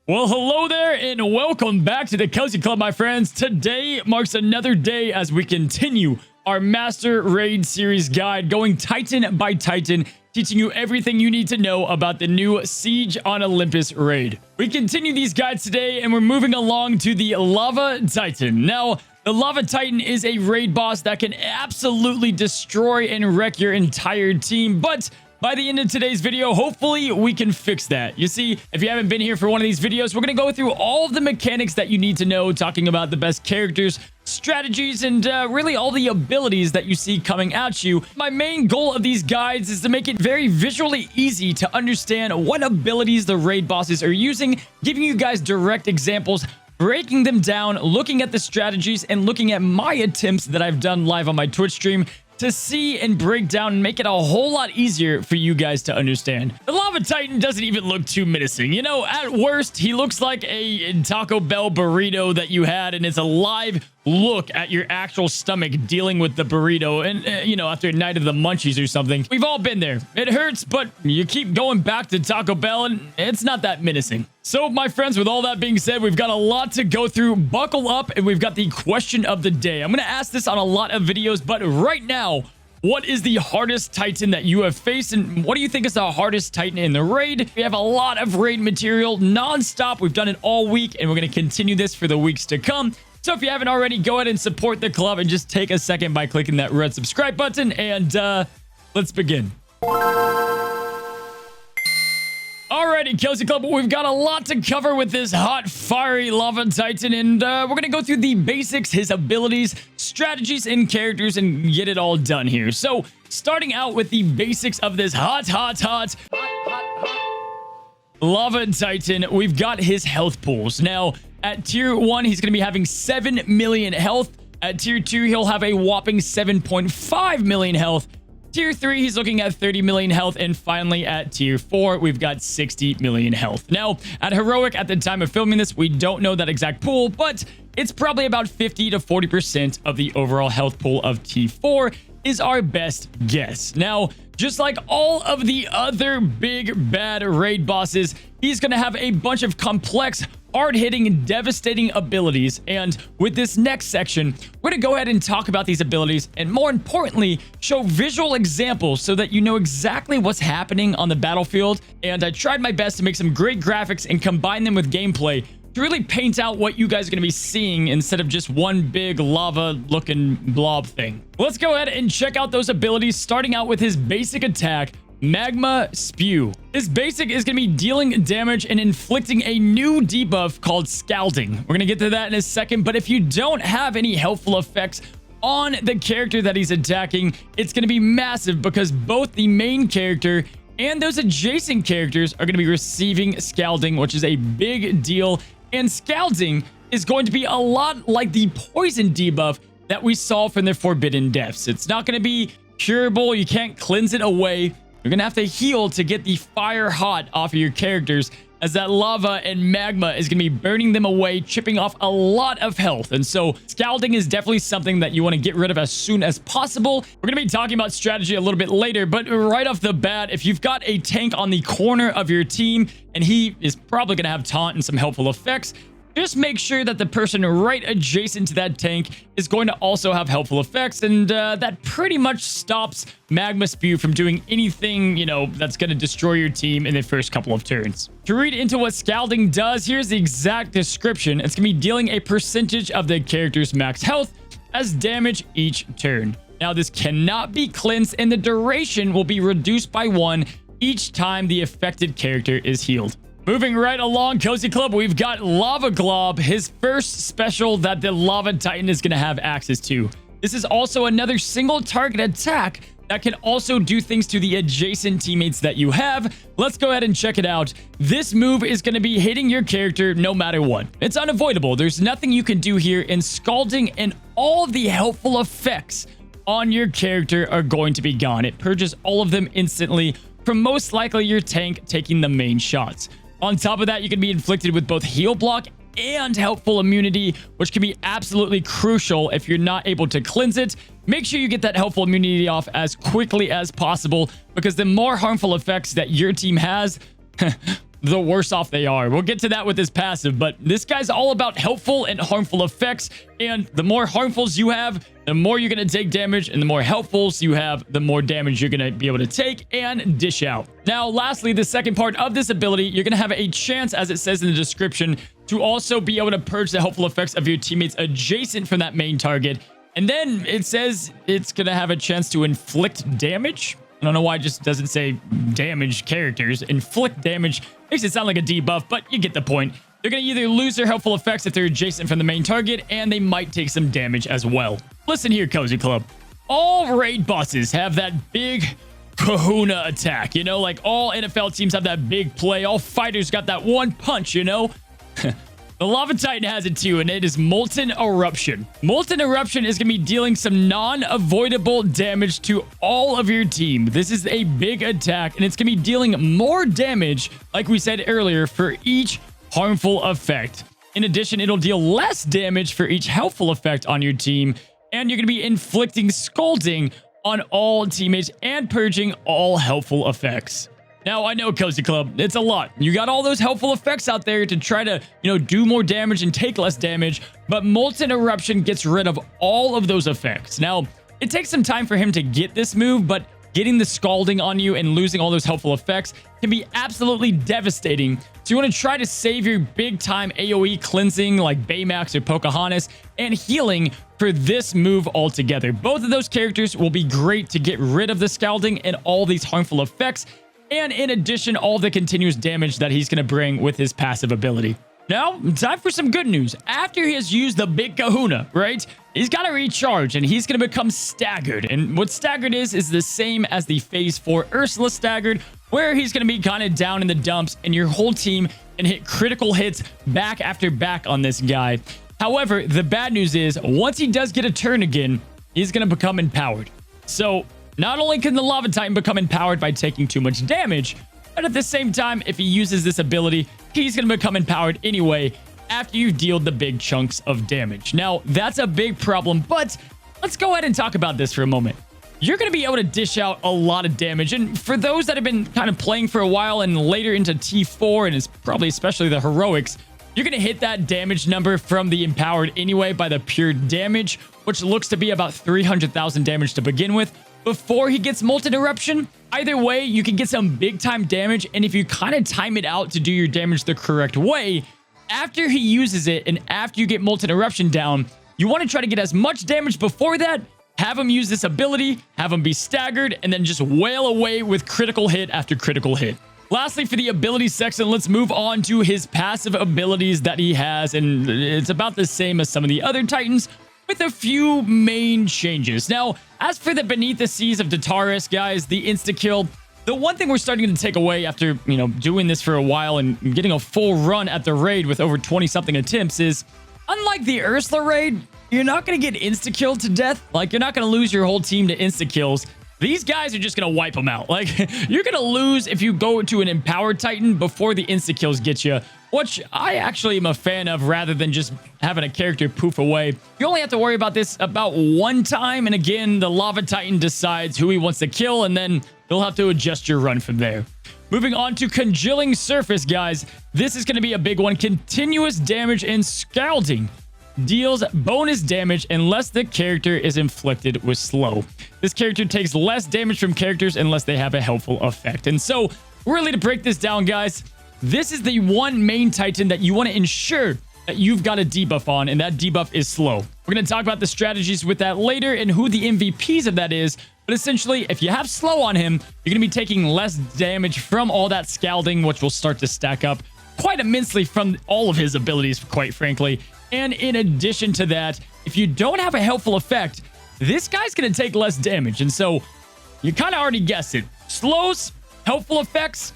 Well, hello there and welcome back to the Cozy Club, my friends. Today marks another day as we continue our Master Raid Series guide, going Titan by Titan, teaching you everything you need to know about the new Siege on Olympus raid. We continue these guides today and we're moving along to the Lava Titan. Now, the Lava Titan is a raid boss that can absolutely destroy and wreck your entire team, but by the end of today's video, hopefully we can fix that. You see, if you haven't been here for one of these videos, we're going to go through all of the mechanics that you need to know, talking about the best characters, strategies, and really all the abilities that you see coming at you. My main goal of these guides is to make it very visually easy to understand what abilities the raid bosses are using, giving you guys direct examples, breaking them down, looking at the strategies, and looking at my attempts that I've done live on my Twitch stream to see and break down and make it a whole lot easier for you guys to understand. The Lava Titan doesn't even look too menacing. You know, at worst, he looks like a Taco Bell burrito that you had, and it's a live look at your actual stomach dealing with the burrito and, you know, after a night of the munchies or something. We've all been there. It hurts, but you keep going back to Taco Bell and it's not that menacing. So, my friends, with all that being said, we've got a lot to go through. Buckle up, and we've got the question of the day. I'm going to ask this on a lot of videos, but right now, what is the hardest Titan that you have faced, and what do you think is the hardest Titan in the raid? We have a lot of raid material non-stop. We've done it all week, and we're going to continue this for the weeks to come. So if you haven't already, go ahead and support the club and just take a second by clicking that red subscribe button, and let's begin. Alrighty, Cozy Club, we've got a lot to cover with this hot, fiery Lava Titan, and we're going to go through the basics, his abilities, strategies, and characters, and get it all done here. So, starting out with the basics of this hot Lava Titan, we've got his health pools. Now, at tier 1, he's going to be having 7 million health. At tier 2, he'll have a whopping 7.5 million health. Tier 3, he's looking at 30 million health. And finally, at tier 4, we've got 60 million health. Now, at Heroic, at the time of filming this, we don't know that exact pool, but it's probably about 50 to 40% of the overall health pool of T4 is our best guess. Now, just like all of the other big bad raid bosses, he's going to have a bunch of complex, hard-hitting, and devastating abilities. And with this next section, we're going to go ahead and talk about these abilities, and more importantly, show visual examples so that you know exactly what's happening on the battlefield. And I tried my best to make some great graphics and combine them with gameplay to really paint out what you guys are going to be seeing instead of just one big lava-looking blob thing. Let's go ahead and check out those abilities, starting out with his basic attack, Magma Spew. His basic is going to be dealing damage and inflicting a new debuff called Scalding. We're going to get to that in a second, but if you don't have any helpful effects on the character that he's attacking, it's going to be massive because both the main character and those adjacent characters are going to be receiving Scalding, which is a big deal. And Scalding is going to be a lot like the poison debuff that we saw from the Forbidden Depths. It's not going to be curable. You can't cleanse it away. You're going to have to heal to get the fire hot off of your characters, as that lava and magma is going to be burning them away, chipping off a lot of health. And so Scalding is definitely something that you want to get rid of as soon as possible. We're going to be talking about strategy a little bit later, but right off the bat, if you've got a tank on the corner of your team, and he is probably going to have taunt and some helpful effects, just make sure that the person right adjacent to that tank is going to also have helpful effects, and that pretty much stops Magma Spew from doing anything, you know, that's going to destroy your team in the first couple of turns. To read into what Scalding does, here's the exact description. It's going to be dealing a percentage of the character's max health as damage each turn. Now, this cannot be cleansed, and the duration will be reduced by 1 each time the affected character is healed. Moving right along, Cozy Club, we've got Lava Glob, his first special that the Lava Titan is going to have access to. This is also another single target attack that can also do things to the adjacent teammates that you have. Let's go ahead and check it out. This move is going to be hitting your character no matter what. It's unavoidable. There's nothing you can do here, and Scalding and all the helpful effects on your character are going to be gone. It purges all of them instantly from most likely your tank taking the main shots. On top of that, you can be inflicted with both heal block and helpful immunity, which can be absolutely crucial if you're not able to cleanse it. Make sure you get that helpful immunity off as quickly as possible, because the more harmful effects that your team has, the worse off they are. We'll get to that with this passive, but this guy's all about helpful and harmful effects. And the more harmfuls you have, the more you're going to take damage, and the more helpfuls you have, the more damage you're going to be able to take and dish out. Now, lastly, the second part of this ability, you're going to have a chance, as it says in the description, to also be able to purge the helpful effects of your teammates adjacent from that main target. And then it says it's going to have a chance to inflict damage. I don't know why it just doesn't say damage characters. Inflict damage makes it sound like a debuff, but you get the point. They're going to either lose their helpful effects if they're adjacent from the main target, and they might take some damage as well. Listen here, Cozy Club. All raid bosses have that big kahuna attack, you know? Like, all NFL teams have that big play. All fighters got that one punch, you know? The Lava Titan has it too, and it is Molten Eruption. Molten Eruption is going to be dealing some non-avoidable damage to all of your team. This is a big attack, and it's going to be dealing more damage, like we said earlier, for each harmful effect. In addition, it'll deal less damage for each helpful effect on your team, and you're going to be inflicting scalding on all teammates and purging all helpful effects. Now, I know, Cozy Club, it's a lot. You got all those helpful effects out there to try to, do more damage and take less damage, but Molten Eruption gets rid of all of those effects. Now, it takes some time for him to get this move, but getting the scalding on you and losing all those helpful effects can be absolutely devastating. So you want to try to save your big-time AoE cleansing like Baymax or Pocahontas and healing for this move altogether. Both of those characters will be great to get rid of the scalding and all these harmful effects, and in addition, all the continuous damage that he's going to bring with his passive ability. Now, time for some good news. After he has used the big kahuna, right, he's got to recharge, and he's going to become staggered. And what staggered is the same as the Phase 4 Ursula staggered, where he's going to be kind of down in the dumps, and your whole team can hit critical hits back after back on this guy. However, the bad news is, once he does get a turn again, he's going to become empowered. So, not only can the Lava Titan become empowered by taking too much damage, but at the same time, if he uses this ability, he's going to become empowered anyway after you've dealt the big chunks of damage. Now, that's a big problem, but let's go ahead and talk about this for a moment. You're going to be able to dish out a lot of damage, and for those that have been kind of playing for a while and later into T4, and it's probably especially the heroics, you're going to hit that damage number from the empowered anyway by the pure damage, which looks to be about 300,000 damage to begin with, before he gets Molten Eruption. Either way, you can get some big time damage, and if you kind of time it out to do your damage the correct way, after he uses it and after you get Molten Eruption down, you want to try to get as much damage before that, have him use this ability, have him be staggered, and then just wail away with critical hit after critical hit. Lastly, for the ability section, let's move on to his passive abilities that he has, and it's about the same as some of the other Titans, with a few main changes. Now, as for the Beneath the Seas of Dataris, guys, the insta-kill, the one thing we're starting to take away after, doing this for a while and getting a full run at the raid with over 20-something attempts is, unlike the Ursula raid, you're not going to get insta-killed to death. Like, you're not going to lose your whole team to insta-kills. These guys are just going to wipe them out. Like, you're going to lose if you go to an Empowered Titan before the insta-kills get you, which I actually am a fan of rather than just having a character poof away. You only have to worry about this about one time, and again, the Lava Titan decides who he wants to kill, and then you'll have to adjust your run from there. Moving on to Congealing Surface, guys. This is going to be a big one. Continuous damage and scalding. Deals bonus damage unless the character is inflicted with slow. This character takes less damage from characters unless they have a helpful effect. And so, really to break this down, guys, this is the one main Titan that you want to ensure that you've got a debuff on, and that debuff is slow. We're going to talk about the strategies with that later and who the MVPs of that is, but essentially, if you have slow on him, you're going to be taking less damage from all that scalding, which will start to stack up quite immensely from all of his abilities, quite frankly. And in addition to that, if you don't have a helpful effect, this guy's going to take less damage. And so, you kind of already guessed it. Slows, helpful effects,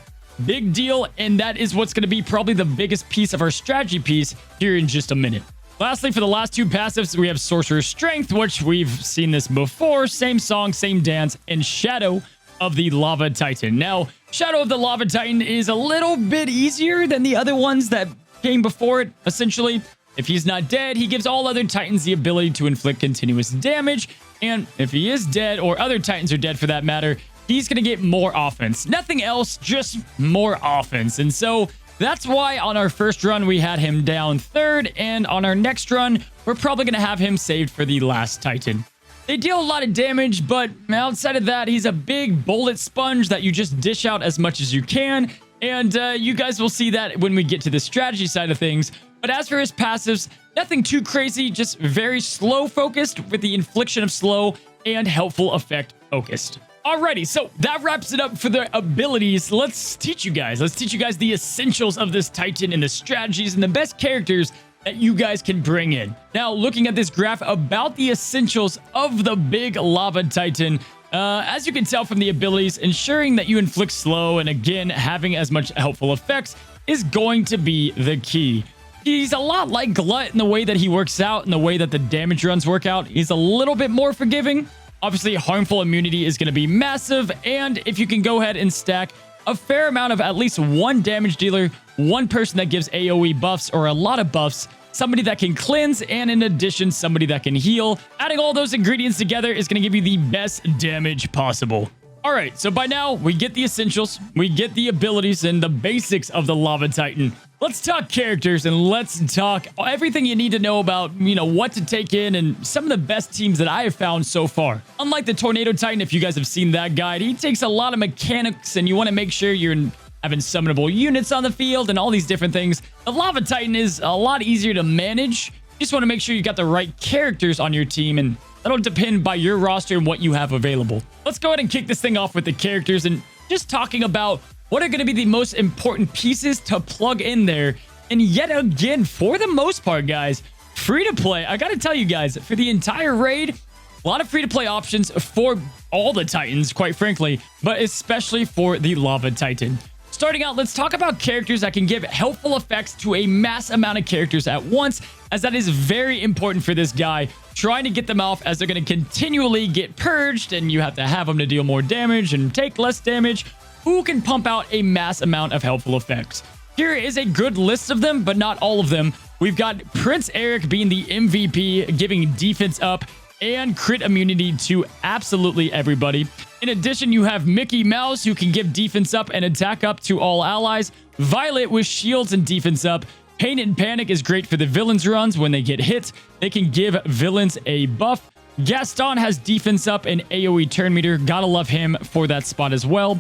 big deal, and that is what's going to be probably the biggest piece of our strategy piece here in just a minute. Lastly, for the last two passives, we have Sorcerer Strength, which we've seen this before. Same song, same dance, and Shadow of the Lava Titan. Now, Shadow of the Lava Titan is a little bit easier than the other ones that came before it. Essentially, if he's not dead, he gives all other Titans the ability to inflict continuous damage, and if he is dead, or other Titans are dead for that matter, he's going to get more offense. Nothing else, just more offense. And so That's why on our first run, we had him down third, and on our next run, we're probably going to have him saved for the last Titan. They deal a lot of damage, but outside of that, he's a big bullet sponge that you just dish out as much as you can, and you guys will see that when we get to the strategy side of things. But as for his passives, nothing too crazy, just very slow focused with the infliction of slow and helpful effect focused. Alrighty, so that wraps it up for the abilities. Let's teach you guys the essentials of this Titan and the strategies and the best characters that you guys can bring in. Now, looking at this graph about the essentials of the big lava Titan, as you can tell from the abilities, ensuring that you inflict slow and again, having as much helpful effects is going to be the key. He's a lot like Glut in the way that he works out and the way that the damage runs work out. He's a little bit more forgiving. Obviously, harmful immunity is going to be massive, and if you can go ahead and stack a fair amount of at least one damage dealer, one person that gives AoE buffs or a lot of buffs, somebody that can cleanse, and in addition, somebody that can heal, adding all those ingredients together is going to give you the best damage possible. All right, so by now, we get the essentials, we get the abilities and the basics of the Lava Titan. Let's talk characters and let's talk everything you need to know about, what to take in and some of the best teams that I have found so far. Unlike the Tornado Titan, if you guys have seen that guide, he takes a lot of mechanics and you want to make sure you're having summonable units on the field and all these different things. The Lava Titan is a lot easier to manage. You just want to make sure you got the right characters on your team, and that'll depend by your roster and what you have available. Let's go ahead and kick this thing off with the characters and just talking about what are going to be the most important pieces to plug in there. And yet again, for the most part, guys, free to play. I got to tell you guys, for the entire raid, a lot of free to play options for all the Titans, quite frankly, but especially for the Lava Titan. Starting out, let's talk about characters that can give helpful effects to a mass amount of characters at once, as that is very important for this guy, trying to get them off as they're going to continually get purged, and you have to have them to deal more damage and take less damage. Who can pump out a mass amount of helpful effects? Here is a good list of them, but not all of them. We've got Prince Eric being the MVP, giving defense up and crit immunity to absolutely everybody. In addition, you have Mickey Mouse, who can give defense up and attack up to all allies. Violet with shields and defense up. Pain and Panic is great for the villains runs. When they get hit, they can give villains a buff. Gaston has defense up and AoE turn meter. Gotta love him for that spot as well.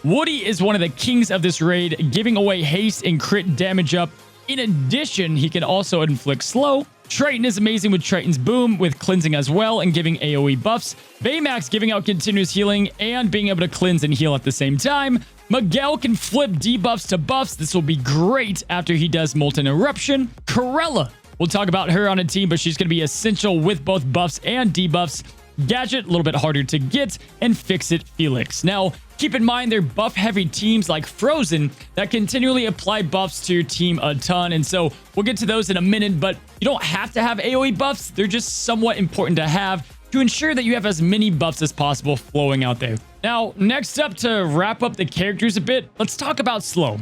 Woody is one of the kings of this raid, giving away haste and crit damage up. In addition, he can also inflict slow. Triton is amazing with Triton's Boom, with cleansing as well and giving AoE buffs. Baymax giving out continuous healing and being able to cleanse and heal at the same time. Miguel can flip debuffs to buffs. This will be great after he does Molten Eruption. Corella, we'll talk about her on a team, but she's going to be essential with both buffs and debuffs. Gadget, a little bit harder to get, and Fix-It Felix. Now, keep in mind, they're buff-heavy teams like Frozen that continually apply buffs to your team a ton, and so we'll get to those in a minute, but you don't have to have AoE buffs. They're just somewhat important to have to ensure that you have as many buffs as possible flowing out there. Now, next up, to wrap up the characters a bit, let's talk about Slow.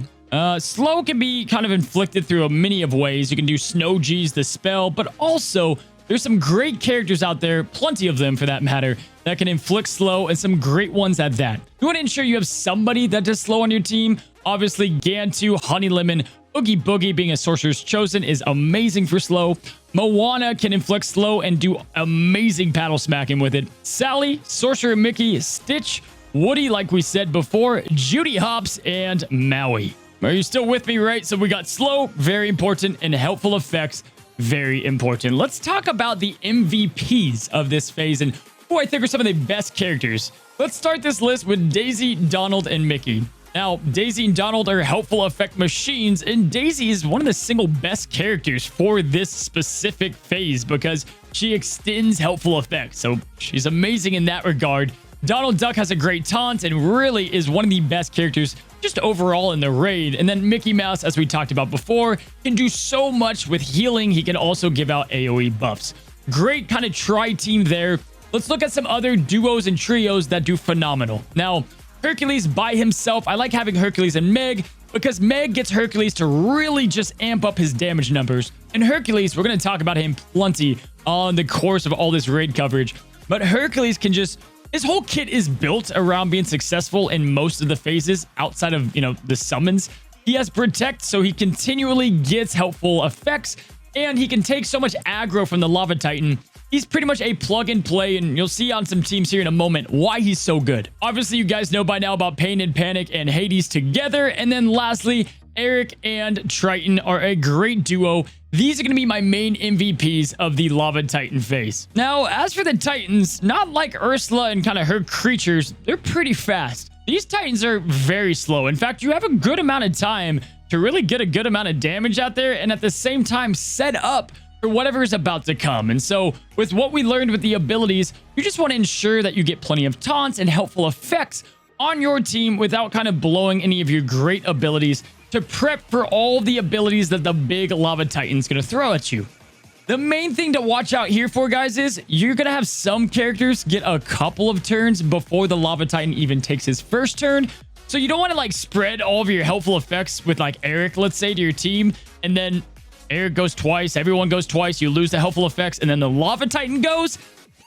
Slow can be kind of inflicted through many of ways. You can do Snow G's, the spell, but also there's some great characters out there, plenty of them for that matter, that can inflict slow, and some great ones at that. You want to ensure you have somebody that does slow on your team. Obviously, Gantu, Honey Lemon, Oogie Boogie being a Sorcerer's Chosen is amazing for slow. Moana can inflict slow and do amazing paddle smacking with it. Sally, Sorcerer Mickey, Stitch, Woody, like we said before, Judy Hopps, and Maui. Are you still with me, right? So we got slow, very important, and helpful effects, very important. Let's talk about the MVPs of this phase and who I think are some of the best characters. Let's start this list with Daisy, Donald, and Mickey. Now, Daisy and Donald are helpful effect machines, and Daisy is one of the single best characters for this specific phase because she extends helpful effects, so she's amazing in that regard. Donald Duck has a great taunt and really is one of the best characters just overall in the raid. And then Mickey Mouse, as we talked about before, can do so much with healing. He can also give out AoE buffs. Great kind of tri-team there. Let's look at some other duos and trios that do phenomenal. Now, Hercules by himself, I like having Hercules and Meg because Meg gets Hercules to really just amp up his damage numbers. And Hercules, we're going to talk about him plenty on the course of all this raid coverage. But Hercules can just... his whole kit is built around being successful in most of the phases outside of, the summons. He has Protect, so he continually gets helpful effects, and he can take so much aggro from the Lava Titan. He's pretty much a plug and play, and you'll see on some teams here in a moment why he's so good. Obviously, you guys know by now about Pain and Panic and Hades together. And then lastly, Eric and Triton are a great duo. These are going to be my main MVPs of the Lava Titan phase. Now, as for the Titans, not like Ursula and kind of her creatures, they're pretty fast. These Titans are very slow. In fact, you have a good amount of time to really get a good amount of damage out there and at the same time set up for whatever is about to come. And so with what we learned with the abilities, you just want to ensure that you get plenty of taunts and helpful effects on your team without kind of blowing any of your great abilities to prep for all the abilities that the big Lava Titan's going to throw at you. The main thing to watch out here for, guys, is you're going to have some characters get a couple of turns before the Lava Titan even takes his first turn. So you don't want to like spread all of your helpful effects with like Eric, let's say, to your team, and then Eric goes twice, everyone goes twice, you lose the helpful effects, and then the Lava Titan goes,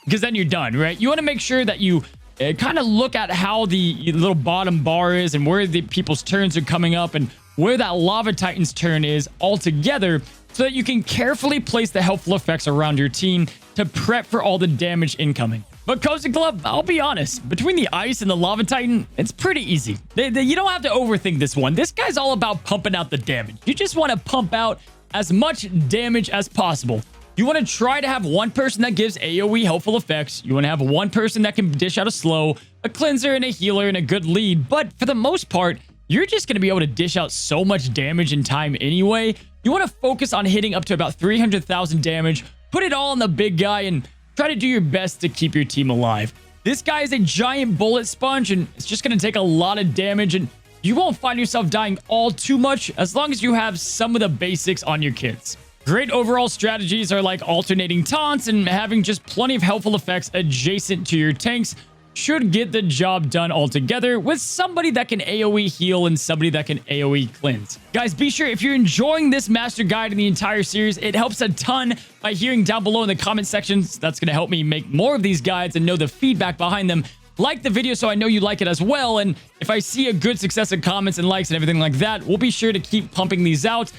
because then you're done, right? You want to make sure that you kind of look at how the little bottom bar is and where the people's turns are coming up and where that Lava Titan's turn is all together so that you can carefully place the helpful effects around your team to prep for all the damage incoming. But Cozy Club, I'll be honest, between the Ice and the Lava Titan, it's pretty easy. You don't have to overthink this one. This guy's all about pumping out the damage. You just want to pump out as much damage as possible. You want to try to have one person that gives AoE helpful effects. You want to have one person that can dish out a slow, a cleanser, and a healer, and a good lead. But for the most part, you're just going to be able to dish out so much damage in time anyway. You want to focus on hitting up to about 300,000 damage, put it all on the big guy, and try to do your best to keep your team alive. This guy is a giant bullet sponge, and it's just going to take a lot of damage, and you won't find yourself dying all too much as long as you have some of the basics on your kits. Great overall strategies are like alternating taunts and having just plenty of helpful effects adjacent to your tanks should get the job done altogether with somebody that can AoE heal and somebody that can AoE cleanse. Guys, be sure if you're enjoying this master guide in the entire series, it helps a ton by hearing down below in the comment sections. That's going to help me make more of these guides and know the feedback behind them. Like the video so I know you like it as well, and if I see a good success in comments and likes and everything like that, we'll be sure to keep pumping these out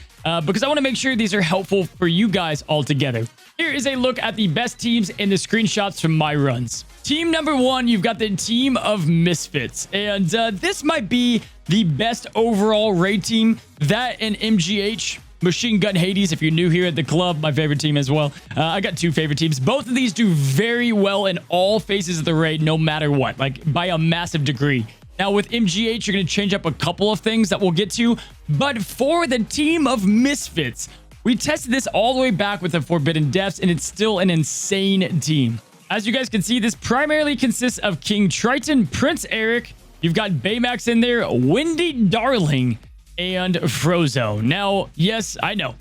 because I want to make sure these are helpful for you guys all together. Here is a look at the best teams in the screenshots from my runs. Team number 1, you've got the Team of Misfits, and this might be the best overall raid team. That and MGH, Machine Gun Hades, if you're new here at the club, my favorite team as well. I got 2 favorite teams. Both of these do very well in all phases of the raid, no matter what, like by a massive degree. Now with MGH, you're going to change up a couple of things that we'll get to, but for the Team of Misfits, we tested this all the way back with the Forbidden Depths, and it's still an insane team. As you guys can see, this primarily consists of King Triton, Prince Eric, you've got Baymax in there, Wendy Darling, and Frozone. Now, yes, I know.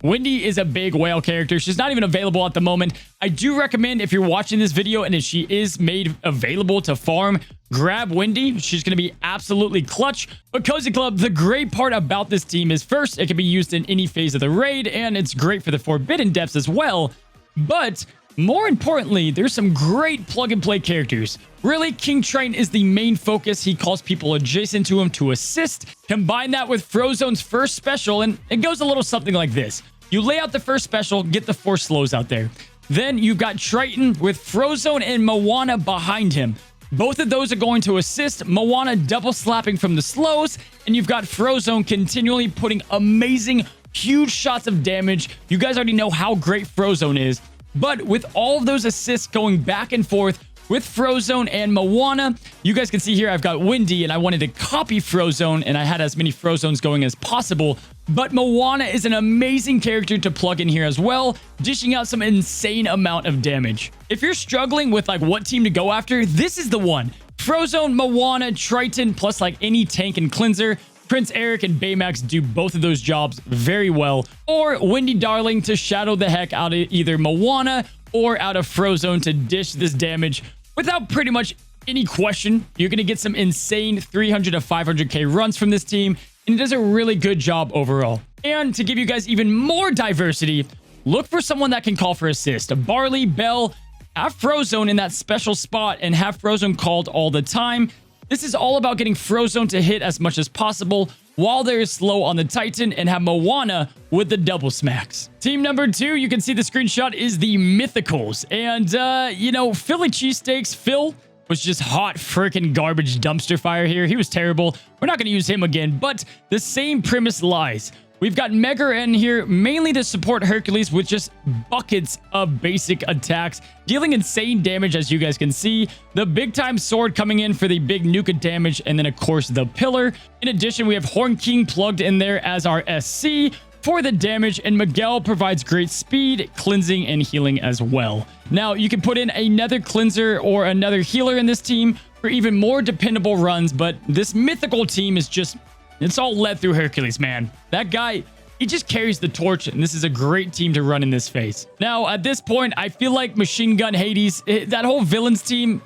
Wendy is a big whale character. She's not even available at the moment. I do recommend if you're watching this video and if she is made available to farm, grab Wendy. She's going to be absolutely clutch. But Cozy Club, the great part about this team is first, it can be used in any phase of the raid, and it's great for the Forbidden Depths as well. But more importantly, there's some great plug-and-play characters. Really, King Triton is the main focus. He calls people adjacent to him to assist. Combine that with Frozone's first special, and it goes a little something like this. You lay out the first special, get the 4 slows out there. Then you've got Triton with Frozone and Moana behind him. Both of those are going to assist. Moana double slapping from the slows, and you've got Frozone continually putting amazing, huge shots of damage. You guys already know how great Frozone is. But with all of those assists going back and forth with Frozone and Moana, you guys can see here I've got Wendy, and I wanted to copy Frozone, and I had as many Frozones going as possible. But Moana is an amazing character to plug in here as well, dishing out some insane amount of damage. If you're struggling with like what team to go after, this is the one. Frozone, Moana, Triton, plus like any tank and cleanser. Prince Eric and Baymax do both of those jobs very well. Or Wendy Darling to shadow the heck out of either Moana or out of Frozone to dish this damage without pretty much any question. You're going to get some insane 300 to 500k runs from this team, and it does a really good job overall. And to give you guys even more diversity, look for someone that can call for assist. A Barley, Bell, have Frozone in that special spot and have Frozone called all the time. This is all about getting Frozone to hit as much as possible while they're slow on the Titan, and have Moana with the double smacks. Team number 2, you can see the screenshot, is the Mythicals. And, you know, Philly cheesesteaks, Phil was just hot freaking garbage dumpster fire here. He was terrible. We're not going to use him again, but the same premise lies. We've got Mega in here mainly to support Hercules with just buckets of basic attacks, dealing insane damage as you guys can see. The big time sword coming in for the big nuka damage, and then of course the pillar. In addition, we have Horn King plugged in there as our SC for the damage, and Miguel provides great speed, cleansing, and healing as well. Now, you can put in another cleanser or another healer in this team for even more dependable runs, but this mythical team is just... it's all led through Hercules, man. That guy, he just carries the torch, and this is a great team to run in this phase. Now, at this point, I feel like Machine Gun Hades, that whole villains team,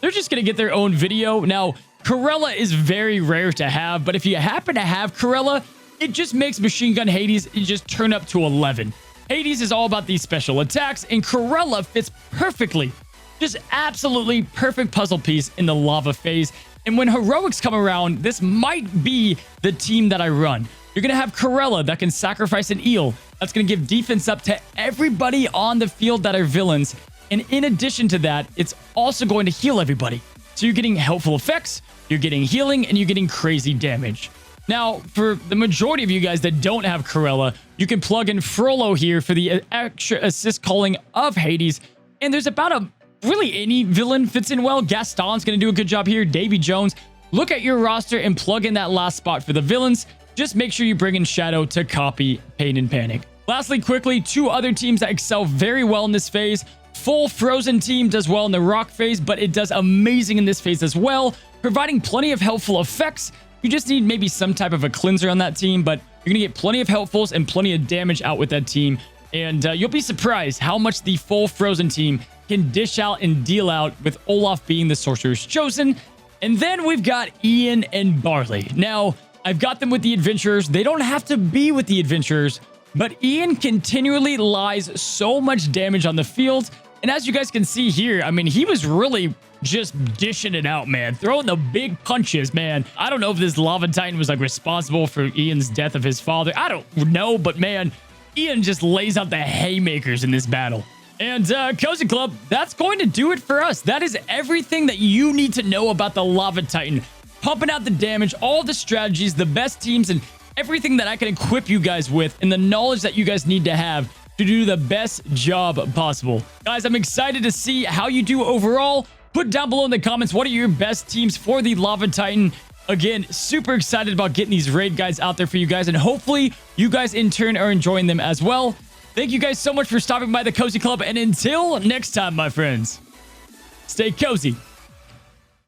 they're just going to get their own video. Now, Corella is very rare to have, but if you happen to have Corella, it just makes Machine Gun Hades just turn up to 11. Hades is all about these special attacks, and Corella fits perfectly. Just absolutely perfect puzzle piece in the lava phase. And when heroics come around, this might be the team that I run. You're going to have Corella that can sacrifice an eel. That's going to give defense up to everybody on the field that are villains. And in addition to that, it's also going to heal everybody. So you're getting helpful effects, you're getting healing, and you're getting crazy damage. Now, for the majority of you guys that don't have Corella, you can plug in Frollo here for the extra assist calling of Hades. And there's about a... really any villain fits in well. Gaston's going to do a good job here. Davy Jones. Look at your roster and plug in that last spot for the villains. Just make sure you bring in Shadow to copy Pain and Panic. Lastly, quickly, 2 other teams that excel very well in this phase. Full Frozen team does well in the rock phase, but it does amazing in this phase as well, providing plenty of helpful effects. You just need maybe some type of a cleanser on that team, but you're going to get plenty of helpfuls and plenty of damage out with that team. And you'll be surprised how much the full Frozen team can dish out and deal out, with Olaf being the Sorcerer's Chosen. And then we've got Ian and Barley. Now, I've got them with the Adventurers. They don't have to be with the Adventurers, but Ian continually lies so much damage on the field. And as you guys can see here, I mean, he was really just dishing it out, man. Throwing the big punches, man. I don't know if this Lava Titan was like responsible for Ian's death of his father. I don't know, but man, Ian just lays out the haymakers in this battle. And Cozy Club, that's going to do it for us. That is everything that you need to know about the Lava Titan. Pumping out the damage, all the strategies, the best teams, and everything that I can equip you guys with, and the knowledge that you guys need to have to do the best job possible. Guys, I'm excited to see how you do overall. Put down below in the comments, what are your best teams for the Lava Titan? Again, super excited about getting these raid guides out there for you guys, and hopefully you guys in turn are enjoying them as well. Thank you guys so much for stopping by the Cozy Club, and until next time, my friends, stay cozy.